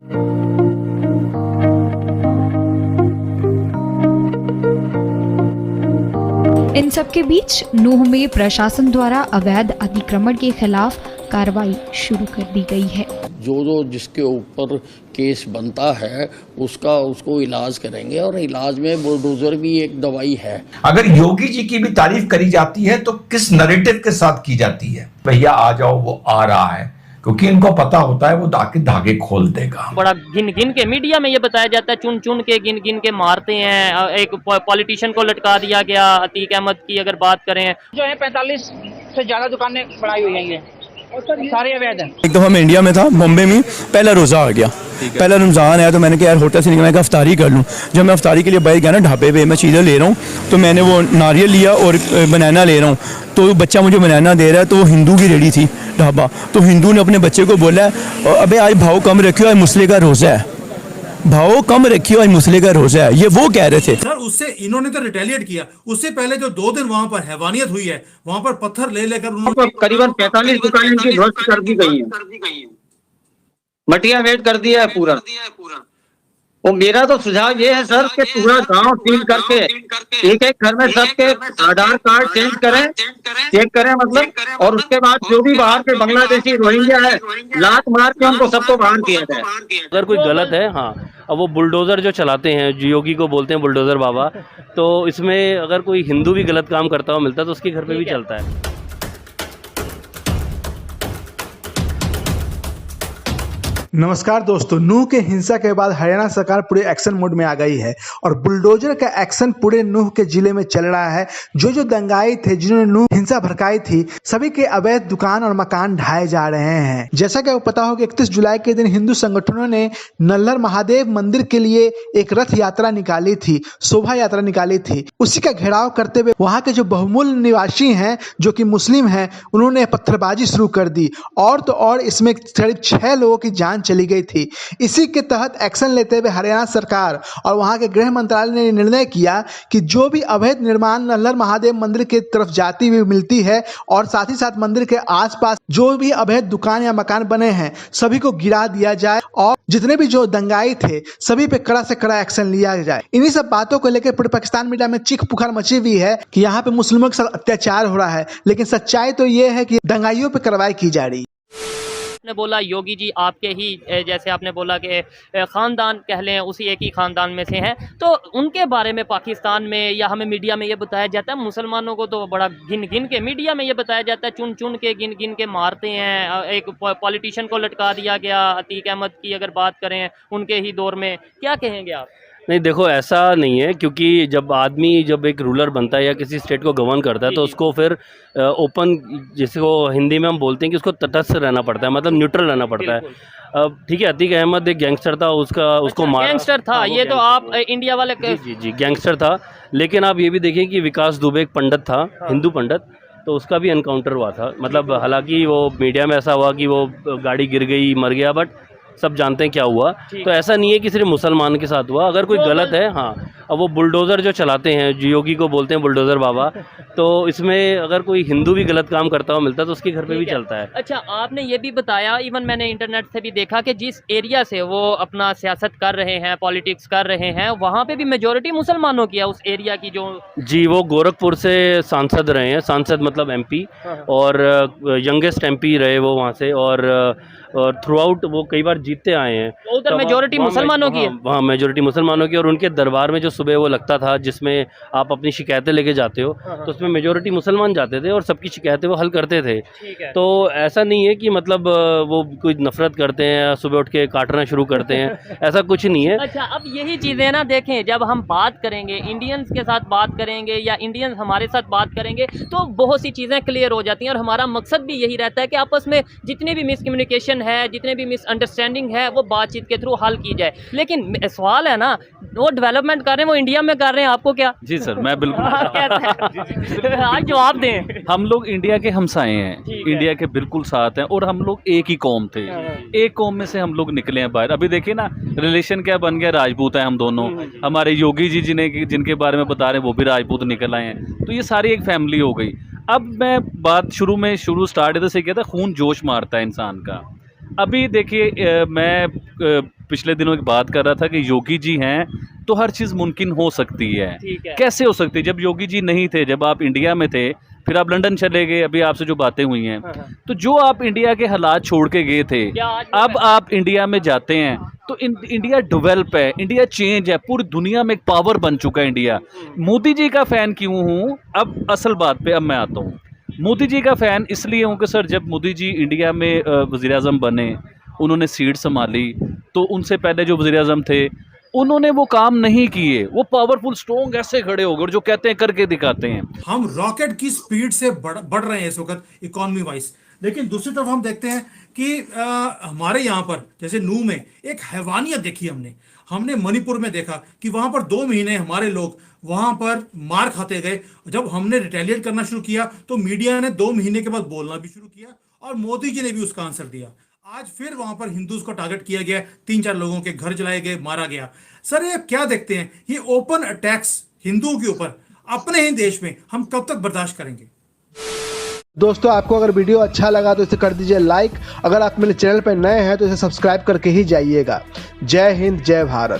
इन सबके बीच नूह में प्रशासन द्वारा अवैध अतिक्रमण के खिलाफ कार्रवाई शुरू कर दी गई है। जो जिसके ऊपर केस बनता है उसको इलाज करेंगे, और इलाज में बुलडोजर भी एक दवाई है। अगर योगी जी की भी तारीफ करी जाती है तो किस नैरेटिव के साथ की जाती है? भैया आ जाओ, वो आ रहा है, क्योंकि इनको पता होता है वो धागे खोल देगा। बड़ा गिन गिन के मीडिया में ये बताया जाता है, चुन चुन के गिन गिन के मारते हैं। एक पॉलिटिशियन को लटका दिया गया, अतीक अहमद की अगर बात करें, जो है 45 से ज्यादा दुकानें बनाई हुई हैं, सारे अवैध हैं। एक दफ़ा मैं इंडिया में था, बॉम्बे में, पहला रोज़ा आ गया, पहला रमज़ान आया, तो मैंने कहा यार होटल से निकलने का अफ्तारी कर लूँ। जब मैं अफ्तारी के लिए बाहर गया ना ढाबे पे, मैं चीज़ें ले रहा हूँ, तो मैंने वो नारियल लिया और बनाना ले रहा हूँ, तो बच्चा मुझे बनाना दे रहा है, तो वो हिंदू की रेडी थी ढाबा, तो हिंदू ने अपने बच्चे को बोला अबे आज भाव कम रखियो, आज मुसले का रोज़ा है, भाव कम रखियो, आज मुसले का रोज़ा है, ये वो कह रहे थे। सर उससे इन्होंने तो रिटेलिएट किया। उससे पहले जो 2 दिन वहाँ पर हैवानियत हुई है, वहाँ पर पत्थर ले लेकर उन्होंने करीबन 45 दुकानें की ध्वस्त कर दी गई है, मटिया वेट कर दिया है पूरा। वो मेरा तो सुझाव ये है सर कि पूरा गांव सील करके एक एक घर में सबके आधार कार्ड चेक करें मतलब, और उसके बाद जो भी बाहर के बांग्लादेशी रोहिंग्या है लात मार के उनको सबको बाहर किया जाए। अगर कोई गलत है, हाँ, अब वो बुलडोजर जो चलाते हैं, योगी को बोलते हैं बुलडोजर बाबा, तो इसमें अगर कोई हिंदू भी गलत काम करता हुआ मिलता है तो उसके घर पे भी चलता है। नमस्कार दोस्तों, नूह के हिंसा के बाद हरियाणा सरकार पूरे एक्शन मोड में आ गई है और बुलडोजर का एक्शन पूरे नूह के जिले में चल रहा है। जो दंगाई थे, जिन्होंने नूह हिंसा भड़काई थी, सभी के अवैध दुकान और मकान ढाए जा रहे हैं। जैसा कि आपको पता हो कि 31 जुलाई के दिन हिंदू संगठनों ने नल्हर महादेव मंदिर के लिए एक रथ यात्रा निकाली थी, शोभा यात्रा निकाली थी। उसी का घेराव करते हुए वहां के जो बहुमूल्य निवासी हैं, जो कि मुस्लिम हैं, उन्होंने पत्थरबाजी शुरू कर दी और तो और इसमें करीब 6 लोगों की जान चली गई थी। इसी के तहत एक्शन लेते हुए हरियाणा सरकार और वहां के गृह मंत्रालय ने निर्णय किया कि जो भी अवैध निर्माण नल्हर महादेव मंदिर की तरफ जाती हुई मिलती है और साथ ही साथ मंदिर के आसपास जो भी अवैध दुकान या मकान बने हैं, सभी को गिरा दिया जाए और जितने भी जो दंगाई थे सभी पे कड़ा से कड़ा एक्शन लिया जाए। इन्हीं सब बातों को लेकर पूरे पाकिस्तान मीडिया में चीख पुकार मची हुई है कि यहाँ पे मुस्लिमों के साथ अत्याचार हो रहा है, लेकिन सच्चाई तो ये है कि दंगाइयों पे कार्रवाई की जा रही है। ने बोला योगी जी आपके ही, जैसे आपने बोला कि ख़ानदान कह लें, उसी एक ही ख़ानदान में से हैं, तो उनके बारे में पाकिस्तान में या हमें मीडिया में ये बताया जाता है। मुसलमानों को तो बड़ा गिन गिन के मीडिया में ये बताया जाता है, चुन चुन के गिन गिन के मारते हैं। एक पॉलिटिशियन को लटका दिया गया, अतीक अहमद की अगर बात करें उनके ही दौर में, क्या कहेंगे आप? नहीं, देखो ऐसा नहीं है, क्योंकि जब एक रूलर बनता है या किसी स्टेट को गवर्न करता है तो उसको फिर ओपन, जिसको हिंदी में हम बोलते हैं कि उसको तटस्थ रहना पड़ता है, मतलब न्यूट्रल रहना पड़ता है। ठीक है, अतीक अहमद एक गैंगस्टर था, उसको मारा, गैंगस्टर था, ये तो आप इंडिया वाले जी गैंगस्टर था। लेकिन आप ये भी देखिए कि विकास दुबे एक पंडित था, हिंदू पंडित, तो उसका भी एनकाउंटर हुआ था। मतलब हालांकि वो मीडिया में ऐसा हुआ कि वो गाड़ी गिर गई, मर गया, बट सब जानते हैं क्या हुआ। तो ऐसा नहीं है कि सिर्फ मुसलमान के साथ हुआ। अगर कोई गलत है, हाँ, अब वो बुलडोज़र जो चलाते हैं, योगी को बोलते हैं बुलडोज़र बाबा, तो इसमें अगर कोई हिंदू भी गलत काम करता हुआ मिलता है तो उसके घर पे भी चलता है। अच्छा, आपने ये भी बताया, इवन मैंने इंटरनेट से भी देखा कि जिस एरिया से वो अपना सियासत कर रहे हैं, पॉलिटिक्स कर रहे हैं, वहाँ पे भी मेजोरिटी मुसलमानों की है उस एरिया की। जो जी, वो गोरखपुर से सांसद रहे हैं, सांसद मतलब MP, और यंगेस्ट MP रहे वो वहाँ से, और थ्रू आउट वो कई बार जीतते आए हैं। तो उधर मेजोरिटी मुसलमानों की है, वहाँ मेजोरिटी मुसलमानों की। और उनके दरबार में जो सुबह वो लगता था जिसमें आप अपनी शिकायतें लेके जाते हो, तो उसमें मेजोरिटी मुसलमान जाते थे और सबकी शिकायतें वो हल करते थे। तो ऐसा नहीं है कि मतलब वो कोई नफरत करते हैं, सुबह उठ के काटना शुरू करते हैं, ऐसा कुछ नहीं है। अच्छा, अब यही चीज़ें ना देखें, जब हम बात करेंगे, इंडियंस के साथ बात करेंगे या इंडियंस हमारे साथ बात करेंगे, तो बहुत सी चीज़ें क्लियर हो जाती हैं। और हमारा मकसद भी यही रहता है कि आपस में जितनी भी मिसकम्युनिकेशन है, जितने भी मिसअंडरस्टैंडिंग है, वो बातचीत के थ्रू हल की जाए। लेकिन सवाल है ना, वो डेवलपमेंट कर रहे हैं, वो इंडिया में कर रहे हैं, आपको क्या? जी सर, मैं बिल्कुल आज जवाब दें। हम लोग इंडिया के हमसाए हैं, इंडिया के बिल्कुल साथ हैं, और हम लोग एक ही कौम थे, एक कौम में से हम लोग निकले हैं बाहर। अभी देखिए ना, रिलेशन क्या बन गया, राजपूत हैं हम दोनों। हमारे योगी जी जिनके बारे में बता रहे हैं वो भी राजपूत निकल आए हैं, तो ये सारी एक फैमिली हो गई। अब मैं बात शुरू स्टार्ट इधर से किया था, खून जोश मारता है इंसान का। अभी देखिए मैं पिछले दिनों की बात कर रहा था कि योगी जी हैं तो हर चीज़ मुमकिन हो सकती है। ठीक है। कैसे हो सकती है? जब योगी जी नहीं थे, जब आप इंडिया में थे, फिर आप लंदन चले गए, अभी आपसे जो बातें हुई हैं, तो जो आप इंडिया के हालात छोड़ के गए थे, क्या आज वो अब आप इंडिया में जाते हैं तो इंडिया डेवलप है, इंडिया चेंज है, पूरी दुनिया में एक पावर बन चुका है इंडिया। मोदी जी का फ़ैन क्यों हूँ? अब असल बात पे अब मैं आता हूँ। मोदी जी का फ़ैन इसलिए हूँ कि सर जब मोदी जी इंडिया में वज़ीर-ए-आज़म बने, उन्होंने सीट संभाली, तो उनसे पहले जो वज़ीर-ए-आज़म थे, उन्होंने वो काम नहीं किए। वो पावरफुल स्ट्रॉन्ग ऐसे खड़े हो गए और जो कहते हैं करके दिखाते हैं। हम रॉकेट की स्पीड से बढ़ रहे हैं इस वक्त इकोनॉमी वाइज, लेकिन दूसरी तरफ हम देखते हैं कि हमारे यहाँ पर जैसे नूह में एक हैवानियत देखी हमने मणिपुर में देखा कि वहां पर 2 महीने हमारे लोग वहां पर मार खाते गए। जब हमने रिटेलिएट करना शुरू किया तो मीडिया ने 2 महीने के बाद बोलना भी शुरू किया और मोदी जी ने भी उसका आंसर दिया। आज फिर वहां पर हिंदूज को टारगेट किया गया, 3-4 लोगों के घर जलाए गए, मारा गया। सर ये क्या देखते हैं, ये ओपन अटैक्स हिंदुओं के ऊपर अपने ही देश में हम कब तक बर्दाश्त करेंगे? दोस्तों आपको अगर वीडियो अच्छा लगा तो इसे कर दीजिए लाइक। अगर आप मेरे चैनल पर नए हैं तो इसे सब्सक्राइब करके ही जाइएगा। जय हिंद, जय भारत।